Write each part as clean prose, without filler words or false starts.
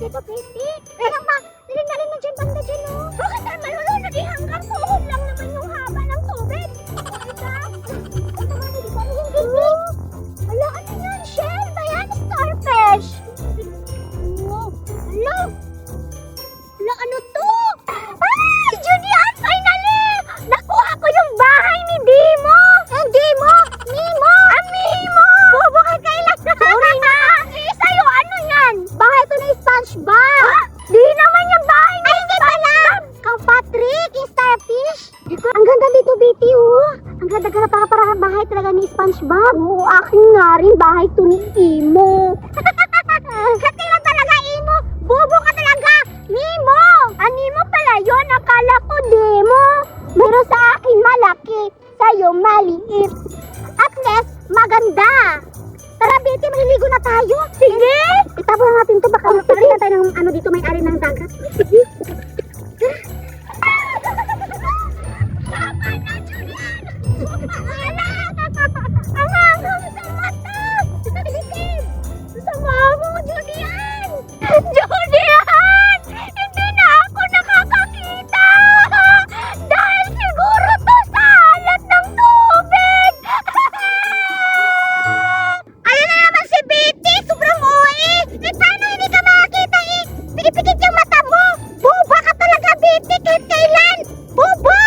dito, baby. Kaya ma, dali na dyan, banda dyan, oh. Bakit tayo malulunod? Ihanggang tuhod lang naman yung haba ng tubig. Ika? Ito nga, hindi ko ano yung baby. Hala, ano yan? Shell ba yan? Starfish. Wow. Hala. Hala, ano to? Ay, Julian, finally! Nakuha ko yung bahay ni Dimo. Dimo? Mimo? Mimo! Bobo ka kailan? Sorry na. Sa'yo, ano yan? Bahay to ni SpongeBob. Di naman yung bahay ni SpongeBob. Kang Patrick, yung starfish. Ang ganda dito, Betty, oh. Ang ganda para bahay talaga ni SpongeBob. Oo, akin nga rin bahay to ni Imo. Katira talaga, Imo. Bobo ka talaga. Mimo! Animo pala yun. Akala ko Demo. Pero sa akin malaki. Sa'yo maliit. At least, maganda. Tara, Betty, maliligo na tayo. Sige! Itabo na natin to. Baka magpakita tayo ng ano dito, may ari ng dagat. Sige. Tama na, Julian! Ang hanggang sa mata! Sama mo, Julian! Julian! Hindi na ako nakakakita! Dahil siguro to sa alat ng tubig! Ayun na naman si Betty! Sobrang uwi! Paano hindi ka makakita eh? Pinipikit yung mata mo! Boba ka talaga, Betty! Kahit kailan! Boba!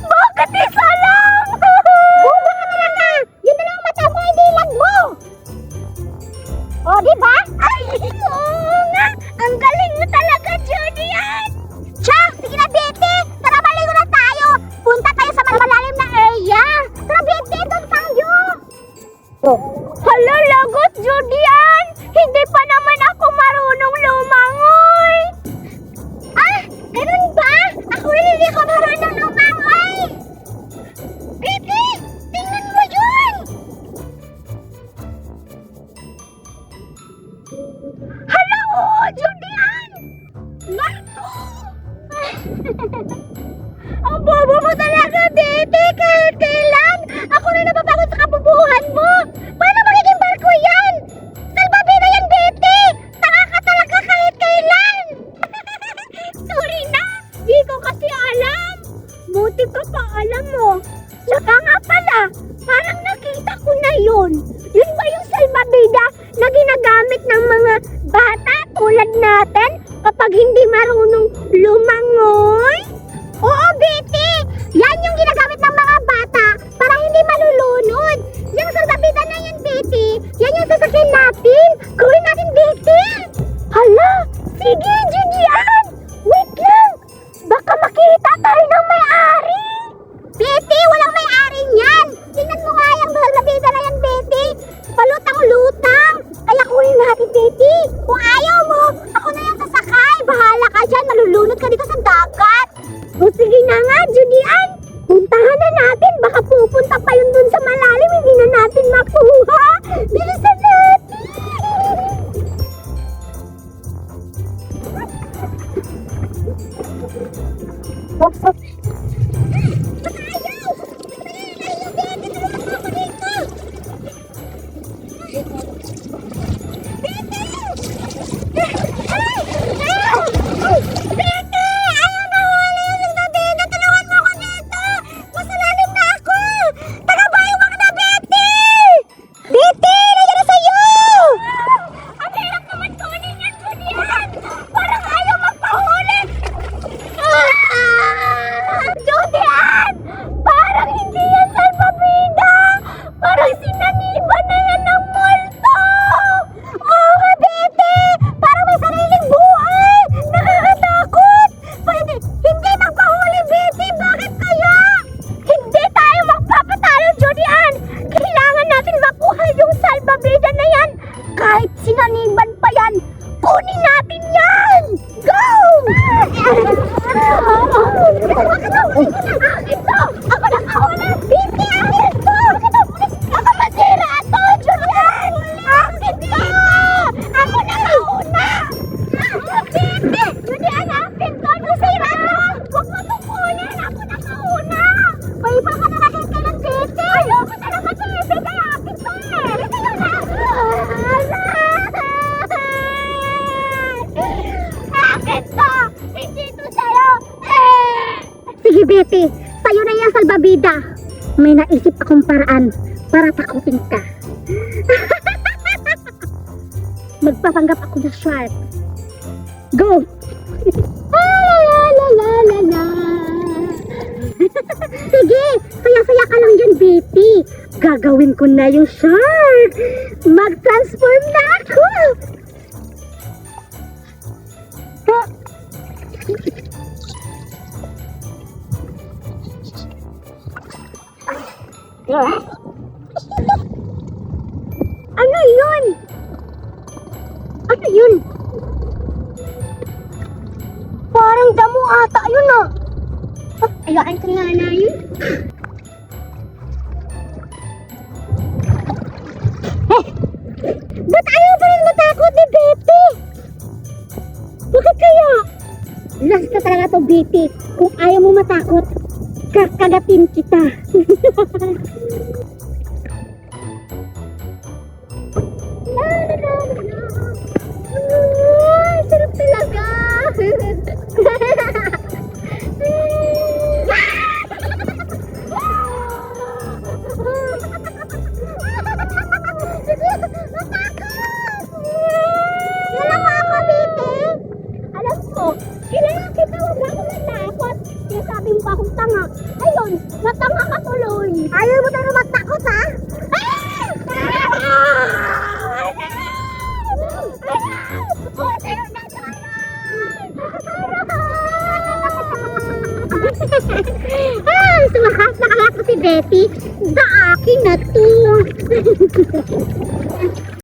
Bakit isa lang? Boba ka talaga! Yun na lang ang mata mo, hindi ilag mo! O, diba? Ay, oo nga! Ang galing mo talaga, Julian! Siya! Sige na, Betty! Tara, maligo na tayo! Punta tayo sa malalim na area! Tara, Betty! Doon tayo! Hala, lagot, Julian! Hindi pa naman ako marunong lumangoy! Ah! Ganun ba? Ako rin hindi ko marunong lumangoy! Betty! Tingnan mo yun! Hala, oo, Julian! Naku! Ang bobo mo talaga, Betty! Kahit kailan! Ako na napapagod sa kabubuhan mo! Paano magiging barko yan? Saan may naisip akong paraan para takutin ka. Magpapanggap ako na shark. Go! La la la la la. Sige, saya-saya ka lang dyan, BP. Gagawin ko na yung shark. Mag-transform na ako. Ano yun? Ano yun? Parang damo ata yun ah. Ayaan ko nga na yun. Ba't ayaw pa rin matakot ni Betty? Bakit kaya? Last na talaga to, Betty. Kung ayaw mo matakot, kakagatin kita. Sarap talaga. Wala ka ako, Bebe. Alam ko, kailangan kita, huwag ako matakot. Kaya sabi mo pa akong tanga. Ayun, natanga ka tuloy. Ayaw mo tayo matakot, ha? Sumakas na kaya ko si Betty. Sa akin na to.